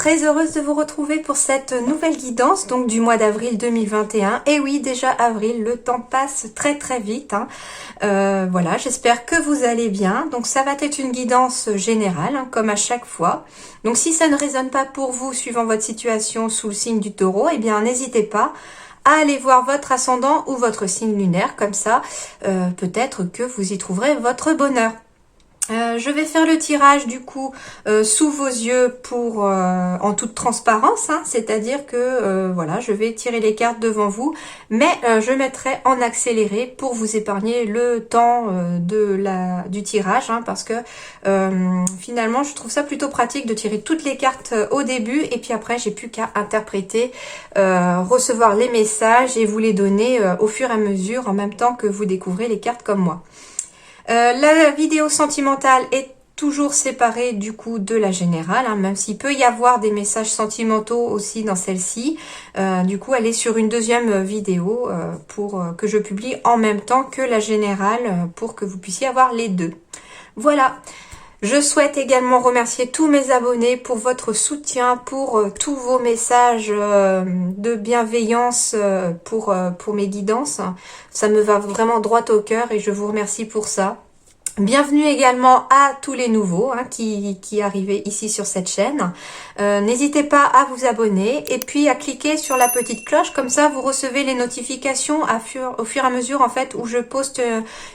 très heureuse de vous retrouver pour cette nouvelle guidance donc du mois d'avril 2021. Et oui, déjà avril, le temps passe très très vite. Voilà, j'espère que vous allez bien. Donc ça va être une guidance générale, comme à chaque fois. Donc si ça ne résonne pas pour vous, suivant votre situation sous le signe du taureau, eh bien n'hésitez pas à aller voir votre ascendant ou votre signe lunaire. Comme ça, peut-être que vous y trouverez votre bonheur. Je vais faire le tirage du coup sous vos yeux pour en toute transparence, c'est-à-dire que voilà, je vais tirer les cartes devant vous, mais je mettrai en accéléré pour vous épargner le temps du tirage, parce que finalement je trouve ça plutôt pratique de tirer toutes les cartes au début et puis après j'ai plus qu'à interpréter, recevoir les messages et vous les donner au fur et à mesure en même temps que vous découvrez les cartes comme moi. La vidéo sentimentale est toujours séparée du coup de la générale, même s'il peut y avoir des messages sentimentaux aussi dans celle-ci. Du coup, elle est sur une deuxième vidéo pour que je publie en même temps que la générale pour que vous puissiez avoir les deux. Voilà. Je souhaite également remercier tous mes abonnés pour votre soutien, pour tous vos messages de bienveillance pour mes guidances. Ça me va vraiment droit au cœur et je vous remercie pour ça. Bienvenue également à tous les nouveaux qui arrivent ici sur cette chaîne. N'hésitez pas à vous abonner et puis à cliquer sur la petite cloche, comme ça vous recevez les notifications au fur et à mesure en fait où je poste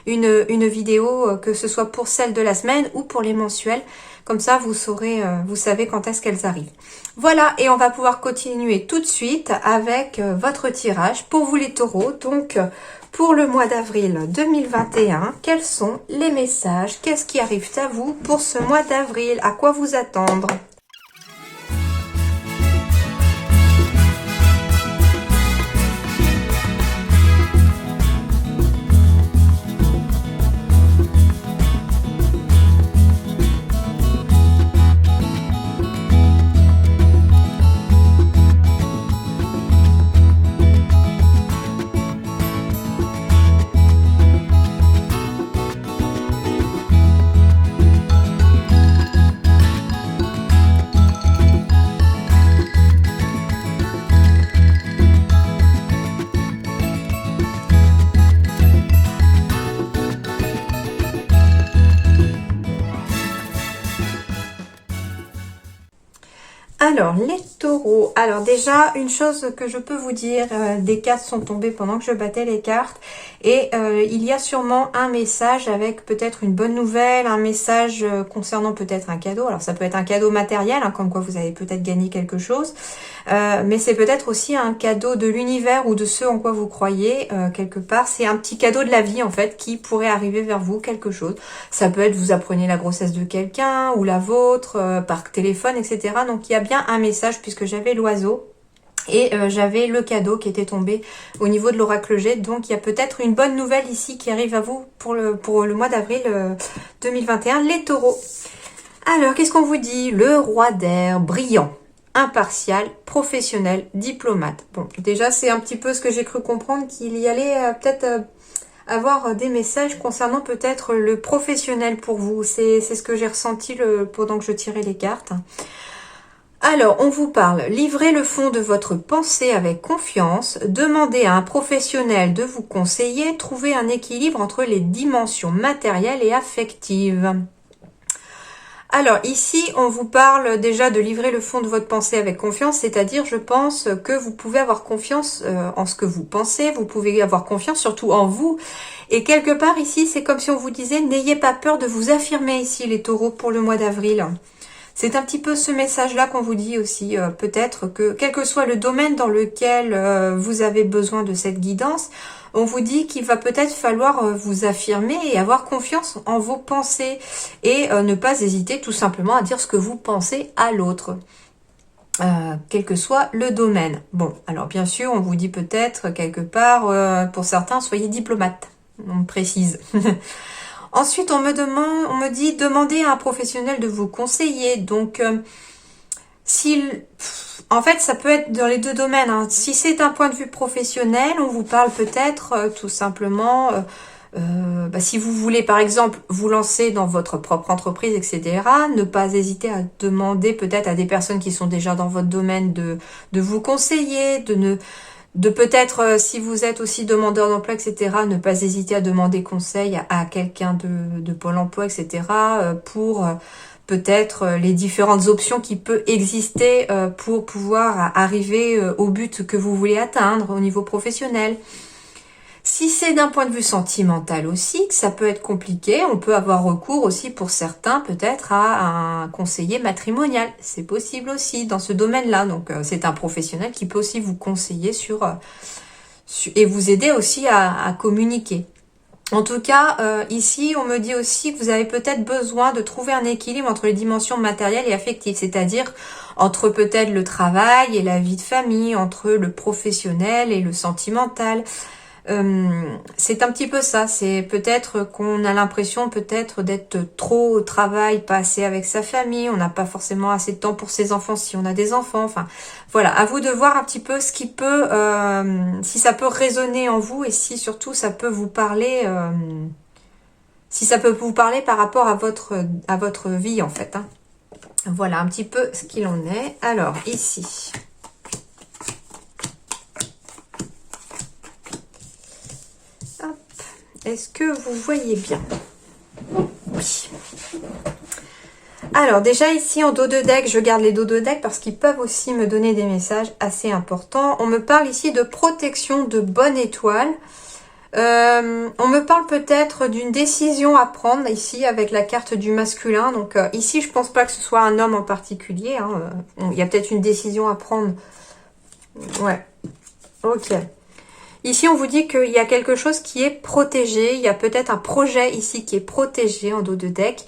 une vidéo, que ce soit pour celle de la semaine ou pour les mensuels. Comme ça vous saurez, vous savez quand est-ce qu'elles arrivent. Voilà, et on va pouvoir continuer tout de suite avec votre tirage pour vous les taureaux. Donc pour le mois d'avril 2021, quels sont les messages? Qu'est-ce qui arrive à vous pour ce mois d'avril? À quoi vous attendre? Alors, les taureaux. Alors déjà, une chose que je peux vous dire, des cartes sont tombées pendant que je battais les cartes. Et il y a sûrement un message avec peut-être une bonne nouvelle, un message concernant peut-être un cadeau. Alors ça peut être un cadeau matériel, comme quoi vous avez peut-être gagné quelque chose. Mais c'est peut-être aussi un cadeau de l'univers ou de ce en quoi vous croyez quelque part. C'est un petit cadeau de la vie en fait qui pourrait arriver vers vous, quelque chose. Ça peut être vous apprenez la grossesse de quelqu'un ou la vôtre par téléphone, etc. Donc il y a bien un message puisque j'avais l'oiseau. Et j'avais le cadeau qui était tombé au niveau de l'oracle jet. Donc il y a peut-être une bonne nouvelle ici qui arrive à vous pour le mois d'avril 2021, les taureaux. Alors, qu'est-ce qu'on vous dit? Le roi d'air, brillant, impartial, professionnel, diplomate. Bon, déjà c'est un petit peu ce que j'ai cru comprendre, qu'il y allait peut-être avoir des messages concernant peut-être le professionnel pour vous. C'est ce que j'ai ressenti pendant que je tirais les cartes. Alors, on vous parle, livrez le fond de votre pensée avec confiance, demandez à un professionnel de vous conseiller, trouvez un équilibre entre les dimensions matérielles et affectives. Alors ici, on vous parle déjà de livrer le fond de votre pensée avec confiance, c'est-à-dire je pense que vous pouvez avoir confiance en ce que vous pensez, vous pouvez avoir confiance surtout en vous. Et quelque part ici, c'est comme si on vous disait, n'ayez pas peur de vous affirmer ici les taureaux pour le mois d'avril. C'est un petit peu ce message-là qu'on vous dit aussi, peut-être que quel que soit le domaine dans lequel vous avez besoin de cette guidance, on vous dit qu'il va peut-être falloir vous affirmer et avoir confiance en vos pensées et ne pas hésiter tout simplement à dire ce que vous pensez à l'autre. Quel que soit le domaine. Bon, alors bien sûr, on vous dit peut-être quelque part, pour certains, soyez diplomate, on précise. Ensuite, on me dit, demandez à un professionnel de vous conseiller. Donc, en fait, ça peut être dans les deux domaines. Si c'est un point de vue professionnel, on vous parle peut-être tout simplement Si vous voulez par exemple vous lancer dans votre propre entreprise, etc., ne pas hésiter à demander peut-être à des personnes qui sont déjà dans votre domaine de vous conseiller, de peut-être, si vous êtes aussi demandeur d'emploi, etc., ne pas hésiter à demander conseil à quelqu'un de Pôle emploi, etc., pour peut-être les différentes options qui peuvent exister pour pouvoir arriver au but que vous voulez atteindre au niveau professionnel. Si c'est d'un point de vue sentimental aussi, que ça peut être compliqué, on peut avoir recours aussi pour certains peut-être à un conseiller matrimonial. C'est possible aussi dans ce domaine-là. Donc c'est un professionnel qui peut aussi vous conseiller et vous aider aussi à communiquer. En tout cas, ici, on me dit aussi que vous avez peut-être besoin de trouver un équilibre entre les dimensions matérielles et affectives, c'est-à-dire entre peut-être le travail et la vie de famille, entre le professionnel et le sentimental. C'est un petit peu ça, c'est peut-être qu'on a l'impression peut-être d'être trop au travail, pas assez avec sa famille, on n'a pas forcément assez de temps pour ses enfants si on a des enfants, enfin voilà, à vous de voir un petit peu ce qui peut, si ça peut résonner en vous et si surtout ça peut vous parler, si ça peut vous parler par rapport à votre vie en fait, hein. Voilà un petit peu ce qu'il en est. Alors ici... Est-ce que vous voyez bien? Oui. Alors déjà ici en dos de deck, je garde les dos de deck parce qu'ils peuvent aussi me donner des messages assez importants. On me parle ici de protection de bonne étoile. On me parle peut-être d'une décision à prendre ici avec la carte du masculin. Donc ici je pense pas que ce soit un homme en particulier, hein. Il y a peut-être une décision à prendre. Ouais. Ok. Ici, on vous dit qu'il y a quelque chose qui est protégé. Il y a peut-être un projet ici qui est protégé en dos de deck.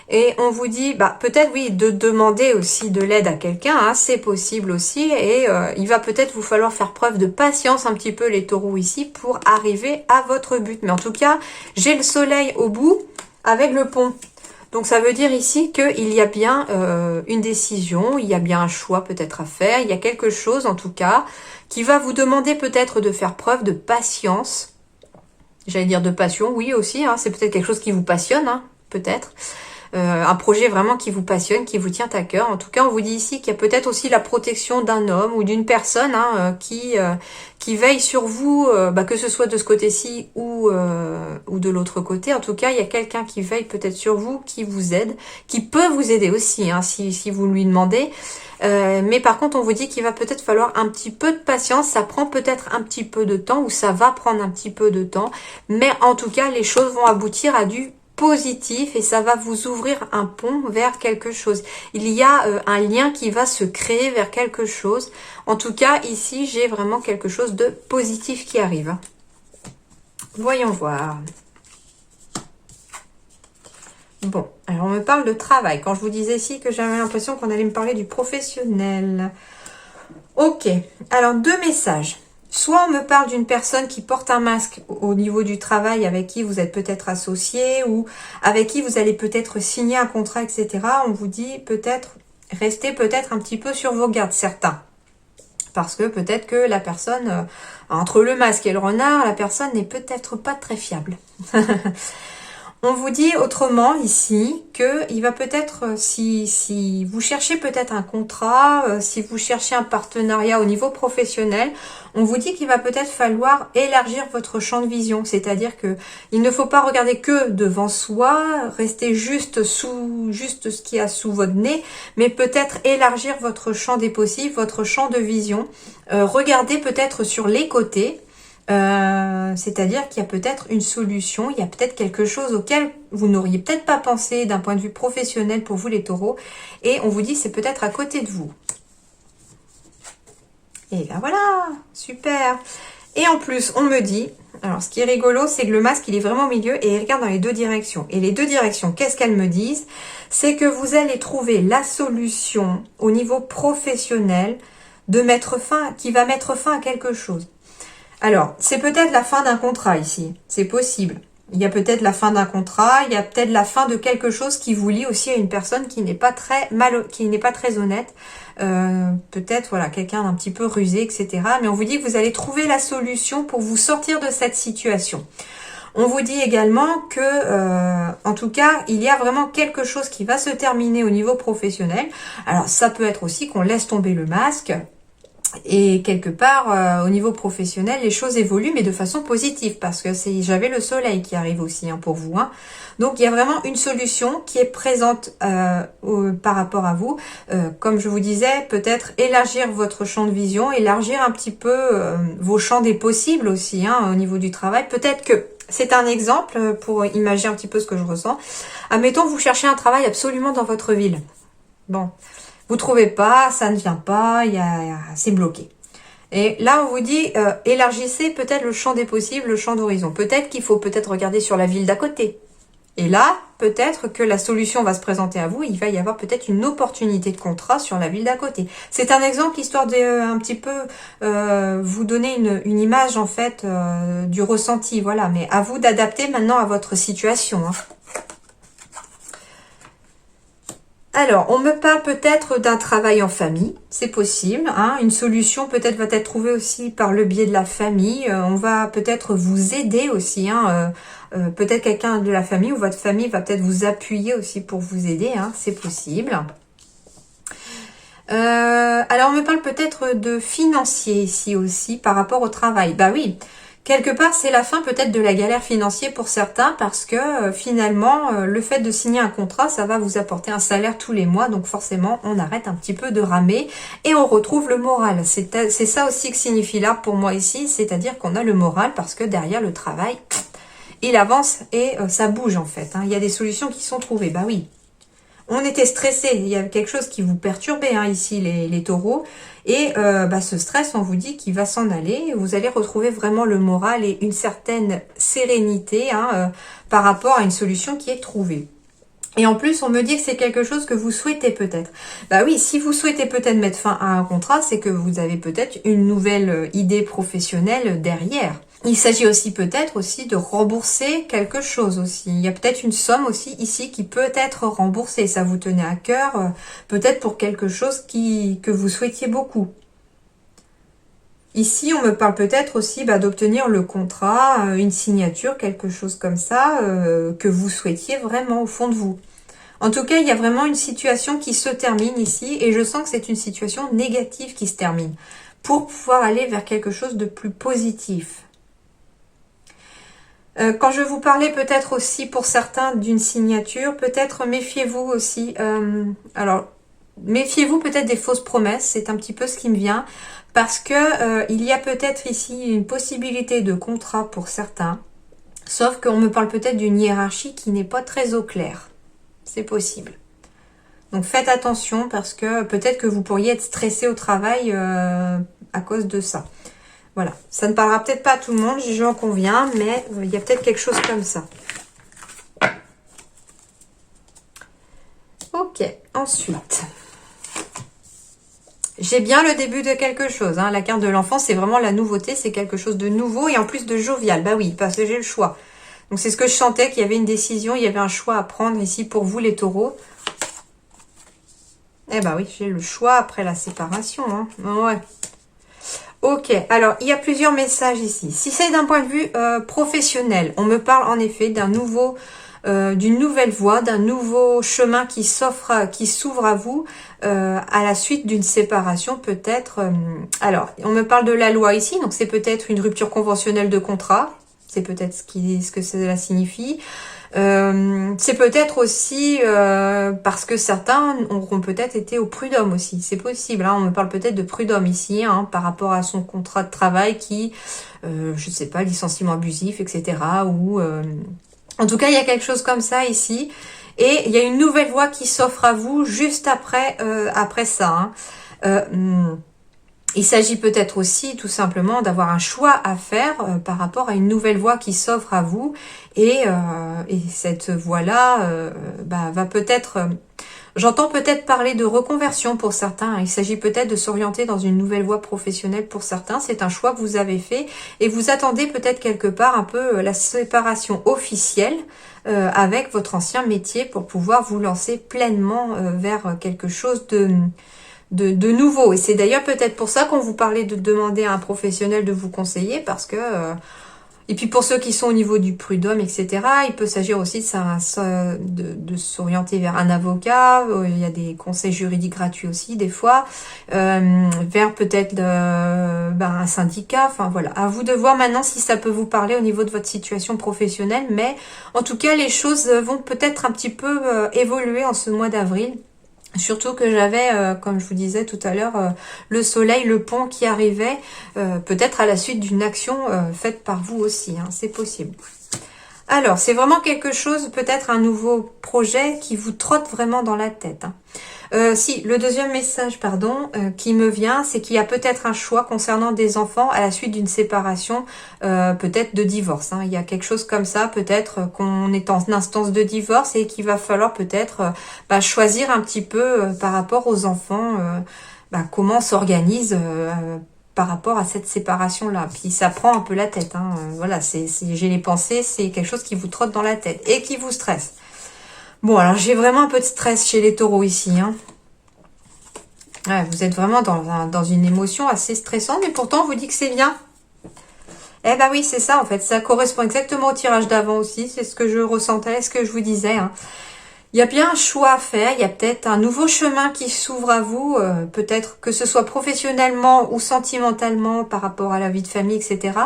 Et on vous dit, peut-être, oui, de demander aussi de l'aide à quelqu'un. Hein, c'est possible aussi. Et il va peut-être vous falloir faire preuve de patience un petit peu, les taureaux, ici, pour arriver à votre but. Mais en tout cas, j'ai le soleil au bout avec le pont. Donc, ça veut dire ici qu'il y a bien une décision, il y a bien un choix peut-être à faire. Il y a quelque chose, en tout cas, qui va vous demander peut-être de faire preuve de patience. J'allais dire de passion, oui aussi, hein, c'est peut-être quelque chose qui vous passionne, hein, peut-être. Un projet vraiment qui vous passionne, qui vous tient à cœur. En tout cas, on vous dit ici qu'il y a peut-être aussi la protection d'un homme ou d'une personne hein, qui veille sur vous, que ce soit de ce côté-ci ou de l'autre côté. En tout cas, il y a quelqu'un qui veille peut-être sur vous, qui vous aide, qui peut vous aider aussi, hein, si vous lui demandez. Mais par contre, on vous dit qu'il va peut-être falloir un petit peu de patience. Ça prend peut-être un petit peu de temps ou ça va prendre un petit peu de temps. Mais en tout cas, les choses vont aboutir à du positif et ça va vous ouvrir un pont vers quelque chose. Il y a un lien qui va se créer vers quelque chose. En tout cas, ici, j'ai vraiment quelque chose de positif qui arrive. Voyons voir. Bon, alors on me parle de travail. Quand je vous disais ici que j'avais l'impression qu'on allait me parler du professionnel. Ok, alors deux messages. Soit on me parle d'une personne qui porte un masque au niveau du travail avec qui vous êtes peut-être associé ou avec qui vous allez peut-être signer un contrat, etc. On vous dit peut-être, restez peut-être un petit peu sur vos gardes, certains. Parce que peut-être que la personne, entre le masque et le renard, la personne n'est peut-être pas très fiable. On vous dit autrement ici que il va peut-être, si vous cherchez peut-être un contrat, si vous cherchez un partenariat au niveau professionnel, on vous dit qu'il va peut-être falloir élargir votre champ de vision. C'est-à-dire que il ne faut pas regarder que devant soi, rester juste ce qu'il y a sous votre nez, mais peut-être élargir votre champ des possibles, votre champ de vision. Regardez peut-être sur les côtés. C'est-à-dire qu'il y a peut-être une solution, il y a peut-être quelque chose auquel vous n'auriez peut-être pas pensé d'un point de vue professionnel pour vous les taureaux, et on vous dit c'est peut-être à côté de vous. Et ben voilà, super. Et en plus, on me dit, alors ce qui est rigolo, c'est que le masque, il est vraiment au milieu et il regarde dans les deux directions. Et les deux directions, qu'est-ce qu'elles me disent? C'est que vous allez trouver la solution au niveau professionnel qui va mettre fin à quelque chose. Alors, c'est peut-être la fin d'un contrat ici, c'est possible. Il y a peut-être la fin d'un contrat, il y a peut-être la fin de quelque chose qui vous lie aussi à une personne qui n'est pas très honnête. Peut-être voilà quelqu'un d'un petit peu rusé, etc. Mais on vous dit que vous allez trouver la solution pour vous sortir de cette situation. On vous dit également que, en tout cas, il y a vraiment quelque chose qui va se terminer au niveau professionnel. Alors, ça peut être aussi qu'on laisse tomber le masque. Et quelque part, au niveau professionnel, les choses évoluent, mais de façon positive, parce que j'avais le soleil qui arrive aussi hein, pour vous. Hein. Donc, il y a vraiment une solution qui est présente par rapport à vous. Comme je vous disais, peut-être élargir votre champ de vision, élargir un petit peu vos champs des possibles aussi hein, au niveau du travail. Peut-être que c'est un exemple pour imaginer un petit peu ce que je ressens. Admettons, vous cherchez un travail absolument dans votre ville. Bon. Vous trouvez pas, ça ne vient pas, c'est bloqué. Et là, on vous dit, élargissez peut-être le champ des possibles, le champ d'horizon. Peut-être qu'il faut peut-être regarder sur la ville d'à côté. Et là, peut-être que la solution va se présenter à vous. Il va y avoir peut-être une opportunité de contrat sur la ville d'à côté. C'est un exemple, histoire de un petit peu vous donner une image en fait du ressenti. Voilà, mais à vous d'adapter maintenant à votre situation. Hein. Alors, on me parle peut-être d'un travail en famille, c'est possible. Hein, une solution peut-être va être trouvée aussi par le biais de la famille. On va peut-être vous aider aussi. Hein, peut-être quelqu'un de la famille ou votre famille va peut-être vous appuyer aussi pour vous aider. Hein, c'est possible. Alors, on me parle peut-être de financier ici aussi par rapport au travail. Bah oui. Quelque part, c'est la fin peut-être de la galère financière pour certains parce que finalement, le fait de signer un contrat, ça va vous apporter un salaire tous les mois. Donc forcément, on arrête un petit peu de ramer et on retrouve le moral. C'est ça aussi que signifie l'arbre pour moi ici, c'est-à-dire qu'on a le moral parce que derrière le travail, il avance et ça bouge en fait. Hein. Il y a des solutions qui sont trouvées, bah oui. On était stressé, il y a quelque chose qui vous perturbait hein, ici les taureaux. Et ce stress, on vous dit qu'il va s'en aller. Vous allez retrouver vraiment le moral et une certaine sérénité hein, par rapport à une solution qui est trouvée. Et en plus, on me dit que c'est quelque chose que vous souhaitez peut-être. Bah oui, si vous souhaitez peut-être mettre fin à un contrat, c'est que vous avez peut-être une nouvelle idée professionnelle derrière. Il s'agit aussi peut-être aussi de rembourser quelque chose aussi. Il y a peut-être une somme aussi ici qui peut être remboursée. Ça vous tenait à cœur, peut-être pour quelque chose que vous souhaitiez beaucoup. Ici, on me parle peut-être aussi d'obtenir le contrat, une signature, quelque chose comme ça, que vous souhaitiez vraiment au fond de vous. En tout cas, il y a vraiment une situation qui se termine ici et je sens que c'est une situation négative qui se termine pour pouvoir aller vers quelque chose de plus positif. Quand je vous parlais peut-être aussi pour certains d'une signature, peut-être méfiez-vous aussi. Alors, méfiez-vous peut-être des fausses promesses, c'est un petit peu ce qui me vient. Parce que il y a peut-être ici une possibilité de contrat pour certains. Sauf qu'on me parle peut-être d'une hiérarchie qui n'est pas très au clair. C'est possible. Donc faites attention parce que peut-être que vous pourriez être stressé au travail à cause de ça. Voilà, ça ne parlera peut-être pas à tout le monde, j'en conviens, mais il y a peut-être quelque chose comme ça. Ok, ensuite, j'ai bien le début de quelque chose. Hein. La carte de l'enfant, c'est vraiment la nouveauté, c'est quelque chose de nouveau et en plus de jovial. Bah oui, parce que j'ai le choix. Donc c'est ce que je sentais, qu'il y avait une décision, il y avait un choix à prendre ici pour vous les taureaux. Eh bah oui, j'ai le choix après la séparation. Hein. Ouais. Ok, alors il y a plusieurs messages ici. Si c'est d'un point de vue professionnel, on me parle en effet d'un d'une nouvelle voie, d'un nouveau chemin qui s'ouvre à vous à la suite d'une séparation peut-être. Alors, on me parle de la loi ici, donc c'est peut-être une rupture conventionnelle de contrat. C'est peut-être ce que cela signifie. C'est peut-être aussi parce que certains auront peut-être été au prud'homme aussi. C'est possible. Hein, on me parle peut-être de prud'homme ici hein, par rapport à son contrat de travail qui, je ne sais pas, licenciement abusif, etc. Ou en tout cas, il y a quelque chose comme ça ici. Et il y a une nouvelle voie qui s'offre à vous juste après ça. Hein. Il s'agit peut-être aussi tout simplement d'avoir un choix à faire par rapport à une nouvelle voie qui s'offre à vous. Et cette voie-là va peut-être... J'entends peut-être parler de reconversion pour certains. Il s'agit peut-être de s'orienter dans une nouvelle voie professionnelle pour certains. C'est un choix que vous avez fait et vous attendez peut-être quelque part un peu la séparation officielle avec votre ancien métier pour pouvoir vous lancer pleinement vers quelque chose de nouveau. Et c'est d'ailleurs peut-être pour ça qu'on vous parlait de demander à un professionnel de vous conseiller parce que Et puis pour ceux qui sont au niveau du prud'homme, etc., il peut s'agir aussi de s'orienter vers un avocat. Il y a des conseils juridiques gratuits aussi des fois, vers peut-être un syndicat. Enfin voilà, à vous de voir maintenant si ça peut vous parler au niveau de votre situation professionnelle. Mais en tout cas, les choses vont peut-être un petit peu évoluer en ce mois d'avril. Surtout que j'avais, comme je vous disais tout à l'heure, le soleil, le pont qui arrivait, peut-être à la suite d'une action faite par vous aussi, hein, c'est possible. Alors, c'est vraiment quelque chose, peut-être un nouveau projet qui vous trotte vraiment dans la tête. Hein. Si, le deuxième message, pardon, qui me vient, c'est qu'il y a peut-être un choix concernant des enfants à la suite d'une séparation, peut-être de divorce. Hein. Il y a quelque chose comme ça, peut-être qu'on est en instance de divorce et qu'il va falloir peut-être choisir un petit peu par rapport aux enfants, comment on s'organise par rapport à cette séparation-là. Puis ça prend un peu la tête. Hein. Voilà, j'ai les pensées, c'est quelque chose qui vous trotte dans la tête et qui vous stresse. Bon, alors j'ai vraiment un peu de stress chez les taureaux ici. Hein. Ouais, vous êtes vraiment dans une émotion assez stressante, mais pourtant on vous dit que c'est bien. Eh ben oui, c'est ça en fait. Ça correspond exactement au tirage d'avant aussi. C'est ce que je ressentais, ce que je vous disais. Hein. Il y a bien un choix à faire. Il y a peut-être un nouveau chemin qui s'ouvre à vous. Peut-être que ce soit professionnellement ou sentimentalement par rapport à la vie de famille, etc.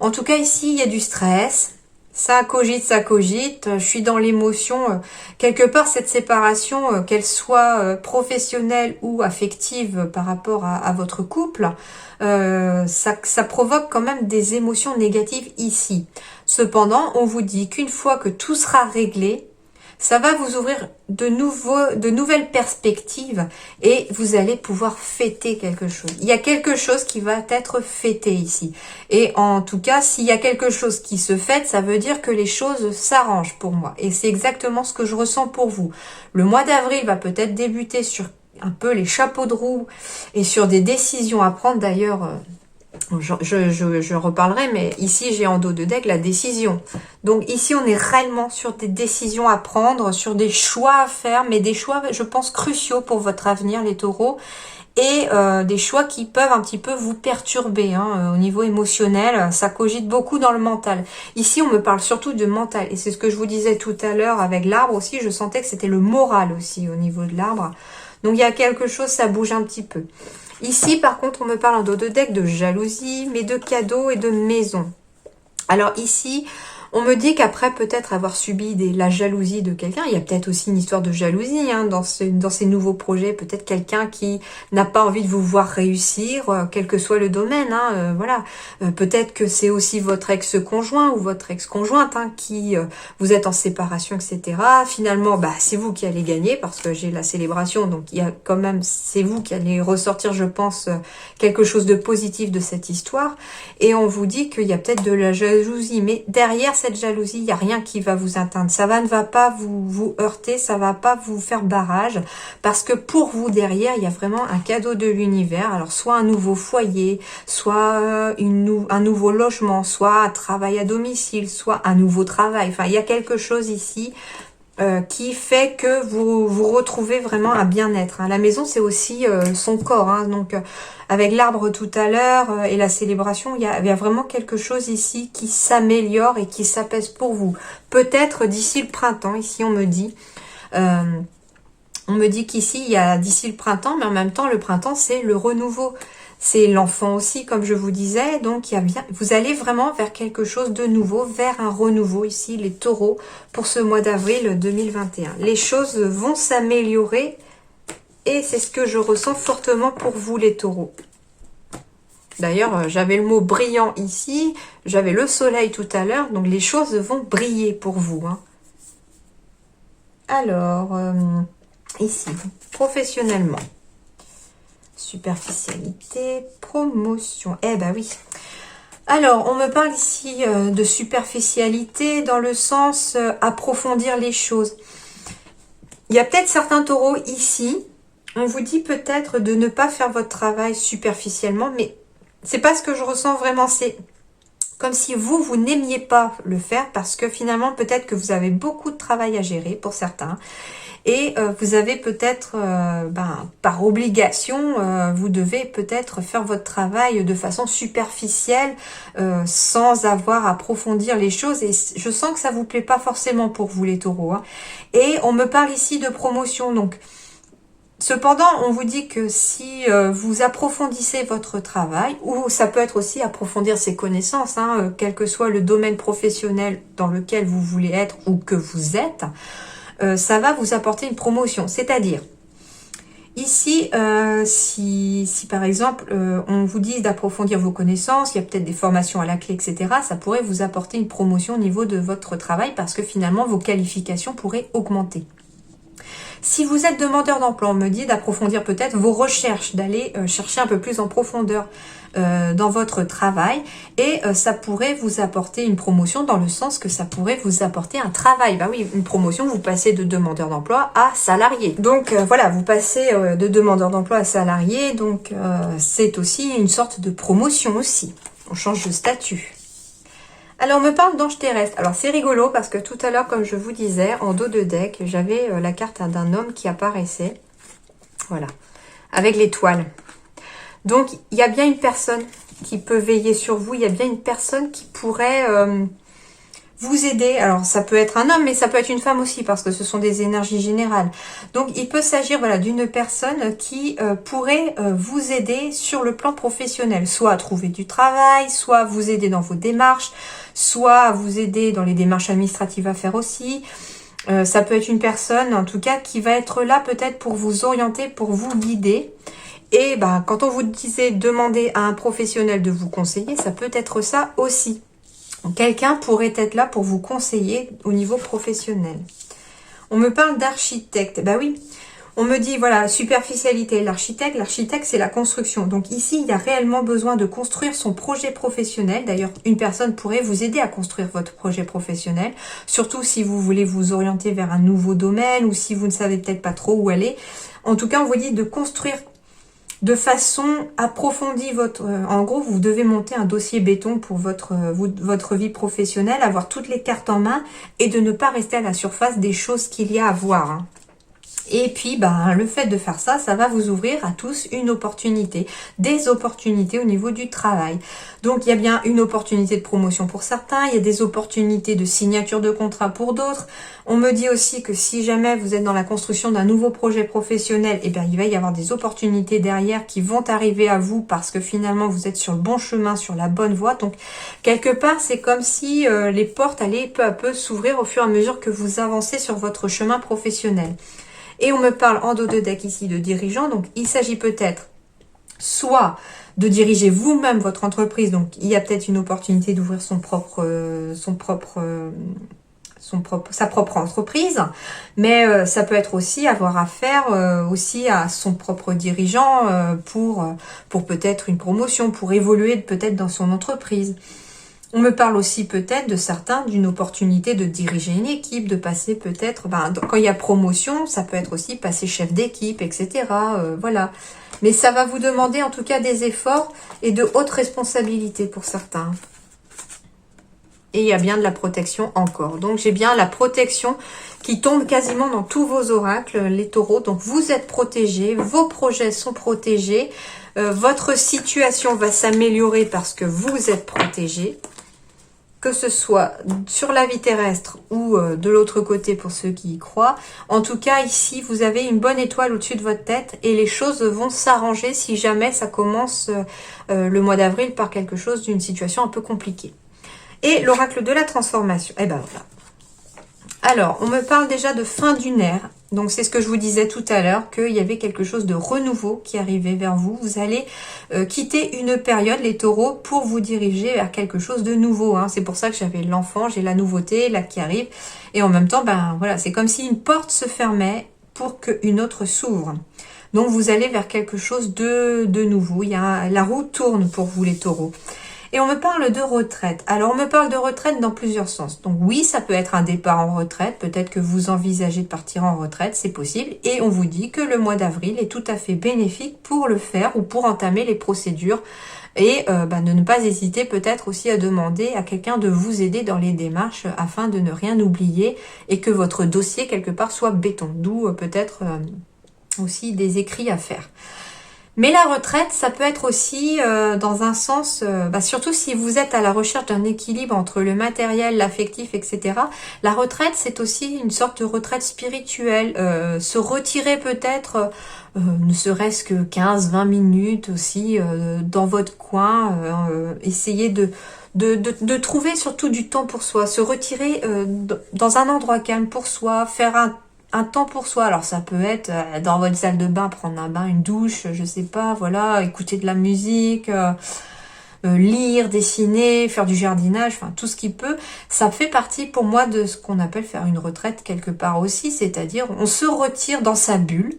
En tout cas, ici, il y a du stress. Ça cogite, ça cogite. Je suis dans l'émotion. Quelque part, cette séparation, qu'elle soit professionnelle ou affective par rapport à votre couple, ça provoque quand même des émotions négatives ici. Cependant, on vous dit qu'une fois que tout sera réglé, ça va vous ouvrir de nouvelles perspectives et vous allez pouvoir fêter quelque chose. Il y a quelque chose qui va être fêté ici. Et en tout cas, s'il y a quelque chose qui se fête, ça veut dire que les choses s'arrangent pour moi. Et c'est exactement ce que je ressens pour vous. Le mois d'avril va peut-être débuter sur un peu les chapeaux de roue et sur des décisions à prendre. D'ailleurs, je reparlerai, mais ici j'ai en dos de deck la décision. Donc ici on est réellement sur des décisions à prendre, sur des choix à faire, mais des choix je pense cruciaux pour votre avenir les taureaux. Et des choix qui peuvent un petit peu vous perturber au niveau émotionnel, ça cogite beaucoup dans le mental. Ici on me parle surtout de mental, et c'est ce que je vous disais tout à l'heure avec l'arbre aussi, je sentais que c'était le moral aussi au niveau de l'arbre. Donc il y a quelque chose, ça bouge un petit peu. Ici, par contre, on me parle en dos de deck de jalousie, mais de cadeaux et de maison. Alors ici, on me dit qu'après peut-être avoir subi la jalousie de quelqu'un, il y a peut-être aussi une histoire de jalousie dans ces nouveaux projets. Peut-être quelqu'un qui n'a pas envie de vous voir réussir, quel que soit le domaine. Voilà. Peut-être que c'est aussi votre ex-conjoint ou votre ex-conjointe qui vous êtes en séparation, etc. Finalement, c'est vous qui allez gagner parce que j'ai la célébration. Donc il y a quand même, c'est vous qui allez ressortir, je pense, quelque chose de positif de cette histoire. Et on vous dit qu'il y a peut-être de la jalousie, mais derrière cette jalousie, il n'y a rien qui va vous atteindre. Ça ne va pas vous heurter, ça ne va pas vous faire barrage, parce que pour vous, derrière, il y a vraiment un cadeau de l'univers. Alors, soit un nouveau foyer, soit un nouveau logement, soit un travail à domicile, soit un nouveau travail. Enfin, il y a quelque chose ici qui fait que vous retrouvez vraiment un bien-être. La maison, c'est aussi son corps. Donc, avec l'arbre tout à l'heure et la célébration, il y a vraiment quelque chose ici qui s'améliore et qui s'apaise pour vous. Peut-être d'ici le printemps, ici on me dit. On me dit qu'ici, il y a d'ici le printemps, mais en même temps, le printemps, c'est le renouveau. C'est l'enfant aussi, comme je vous disais. Donc, vous allez vraiment vers quelque chose de nouveau, vers un renouveau ici, les taureaux, pour ce mois d'avril 2021. Les choses vont s'améliorer et c'est ce que je ressens fortement pour vous, les taureaux. D'ailleurs, j'avais le mot brillant ici, j'avais le soleil tout à l'heure, donc les choses vont briller pour vous. Alors, ici, professionnellement. Superficialité, promotion. Eh ben oui. Alors, on me parle ici de superficialité dans le sens approfondir les choses. Il y a peut-être certains taureaux ici, on vous dit peut-être de ne pas faire votre travail superficiellement, mais c'est pas ce que je ressens vraiment. C'est comme si vous n'aimiez pas le faire parce que finalement, peut-être que vous avez beaucoup de travail à gérer pour certains. et vous avez peut-être, par obligation, vous devez peut-être faire votre travail de façon superficielle, sans avoir à approfondir les choses, et je sens que ça vous plaît pas forcément pour vous les taureaux, hein. Et on me parle ici de promotion, donc cependant, on vous dit que si vous approfondissez votre travail, ou ça peut être aussi approfondir ses connaissances, hein, quel que soit le domaine professionnel dans lequel vous voulez être ou que vous êtes, ça va vous apporter une promotion. C'est-à-dire, ici, si par exemple, on vous dit d'approfondir vos connaissances, il y a peut-être des formations à la clé, etc., ça pourrait vous apporter une promotion au niveau de votre travail parce que finalement, vos qualifications pourraient augmenter. Si vous êtes demandeur d'emploi, on me dit d'approfondir peut-être vos recherches, d'aller chercher un peu plus en profondeur dans votre travail, et ça pourrait vous apporter une promotion dans le sens que ça pourrait vous apporter un travail. Bah oui, une promotion, vous passez de demandeur d'emploi à salarié. Donc voilà, vous passez de demandeur d'emploi à salarié, donc c'est aussi une sorte de promotion aussi. On change de statut. Alors, on me parle d'ange terrestre. Alors, c'est rigolo parce que tout à l'heure, comme je vous disais, en dos de deck, j'avais la carte d'un homme qui apparaissait. Voilà. Avec l'étoile. Donc, il y a bien une personne qui peut veiller sur vous. Il y a bien une personne qui pourrait vous aider. Alors, ça peut être un homme, mais ça peut être une femme aussi parce que ce sont des énergies générales. Donc, il peut s'agir, voilà, d'une personne qui pourrait vous aider sur le plan professionnel. Soit à trouver du travail, soit à vous aider dans vos démarches, soit à vous aider dans les démarches administratives à faire aussi. Ça peut être une personne, en tout cas, qui va être là peut-être pour vous orienter, pour vous guider. Et quand on vous disait demander à un professionnel de vous conseiller, ça peut être ça aussi. Quelqu'un pourrait être là pour vous conseiller au niveau professionnel. On me parle d'architecte. Bah oui, on me dit, voilà, superficialité. L'architecte, c'est la construction. Donc ici, il y a réellement besoin de construire son projet professionnel. D'ailleurs, une personne pourrait vous aider à construire votre projet professionnel. Surtout si vous voulez vous orienter vers un nouveau domaine ou si vous ne savez peut-être pas trop où aller. En tout cas, on vous dit de construire de façon approfondie en gros, vous devez monter un dossier béton pour votre vie professionnelle, avoir toutes les cartes en main et de ne pas rester à la surface des choses qu'il y a à voir, hein. Et puis, le fait de faire ça, ça va vous ouvrir à tous une opportunité, des opportunités au niveau du travail. Donc, il y a bien une opportunité de promotion pour certains, il y a des opportunités de signature de contrat pour d'autres. On me dit aussi que si jamais vous êtes dans la construction d'un nouveau projet professionnel, il va y avoir des opportunités derrière qui vont arriver à vous parce que finalement, vous êtes sur le bon chemin, sur la bonne voie. Donc, quelque part, c'est comme si les portes allaient peu à peu s'ouvrir au fur et à mesure que vous avancez sur votre chemin professionnel. Et on me parle en dos de deck ici de dirigeant, donc il s'agit peut-être soit de diriger vous-même votre entreprise, donc il y a peut-être une opportunité d'ouvrir sa propre entreprise, mais ça peut être aussi avoir affaire aussi à son propre dirigeant pour peut-être une promotion, pour évoluer peut-être dans son entreprise. On me parle aussi peut-être de certains d'une opportunité de diriger une équipe, de passer peut-être, quand il y a promotion, ça peut être aussi passer chef d'équipe, etc. Voilà. Mais ça va vous demander en tout cas des efforts et de hautes responsabilités pour certains. Et il y a bien de la protection encore. Donc j'ai bien la protection qui tombe quasiment dans tous vos oracles, les taureaux. Donc vous êtes protégés, vos projets sont protégés, votre situation va s'améliorer parce que vous êtes protégés. Que ce soit sur la vie terrestre ou de l'autre côté pour ceux qui y croient. En tout cas, ici, vous avez une bonne étoile au-dessus de votre tête et les choses vont s'arranger si jamais ça commence le mois d'avril par quelque chose d'une situation un peu compliquée. Et l'oracle de la transformation. Eh ben voilà. Alors, on me parle déjà de fin d'une ère. Donc, c'est ce que je vous disais tout à l'heure, qu'il y avait quelque chose de renouveau qui arrivait vers vous. Vous allez quitter une période, les taureaux, pour vous diriger vers quelque chose de nouveau, hein. C'est pour ça que j'avais l'enfant, j'ai la nouveauté là qui arrive. Et en même temps, voilà, c'est comme si une porte se fermait pour qu'une autre s'ouvre. Donc, vous allez vers quelque chose de nouveau. La roue tourne pour vous, les taureaux. Et on me parle de retraite. Alors, on me parle de retraite dans plusieurs sens. Donc oui, ça peut être un départ en retraite. Peut-être que vous envisagez de partir en retraite, c'est possible. Et on vous dit que le mois d'avril est tout à fait bénéfique pour le faire ou pour entamer les procédures. Et de ne pas hésiter peut-être aussi à demander à quelqu'un de vous aider dans les démarches afin de ne rien oublier et que votre dossier quelque part soit béton. D'où peut-être aussi des écrits à faire. Mais la retraite, ça peut être aussi dans un sens, surtout si vous êtes à la recherche d'un équilibre entre le matériel, l'affectif, etc. La retraite, c'est aussi une sorte de retraite spirituelle. Se retirer peut-être, ne serait-ce que 15-20 minutes aussi dans votre coin. Essayer de trouver surtout du temps pour soi. Se retirer dans un endroit calme pour soi, faire un temps pour soi. Alors ça peut être dans votre salle de bain, prendre un bain, une douche, je sais pas, voilà, écouter de la musique, lire, dessiner, faire du jardinage, enfin tout ce qui peut. Ça fait partie pour moi de ce qu'on appelle faire une retraite quelque part aussi, c'est-à-dire on se retire dans sa bulle,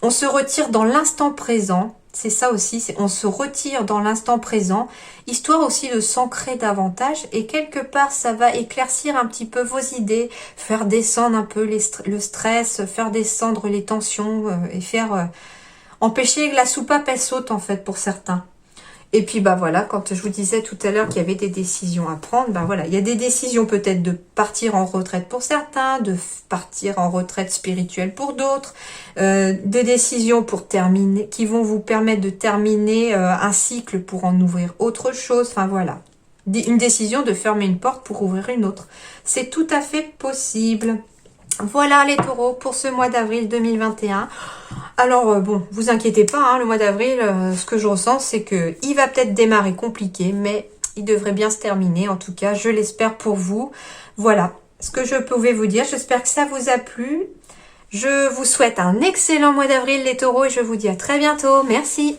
on se retire dans l'instant présent. C'est ça aussi, on se retire dans l'instant présent, histoire aussi de s'ancrer davantage et quelque part ça va éclaircir un petit peu vos idées, faire descendre un peu le stress, faire descendre les tensions et faire empêcher que la soupape elle saute en fait pour certains. Et puis voilà, quand je vous disais tout à l'heure qu'il y avait des décisions à prendre, voilà, il y a des décisions peut-être de partir en retraite pour certains, de partir en retraite spirituelle pour d'autres, des décisions pour terminer, qui vont vous permettre de terminer un cycle pour en ouvrir autre chose, enfin voilà. Une décision de fermer une porte pour ouvrir une autre. C'est tout à fait possible. Voilà les taureaux pour ce mois d'avril 2021. Alors vous inquiétez pas, hein, le mois d'avril, ce que je ressens, c'est que il va peut-être démarrer compliqué, mais il devrait bien se terminer. En tout cas, je l'espère pour vous. Voilà ce que je pouvais vous dire. J'espère que ça vous a plu. Je vous souhaite un excellent mois d'avril les taureaux et je vous dis à très bientôt. Merci.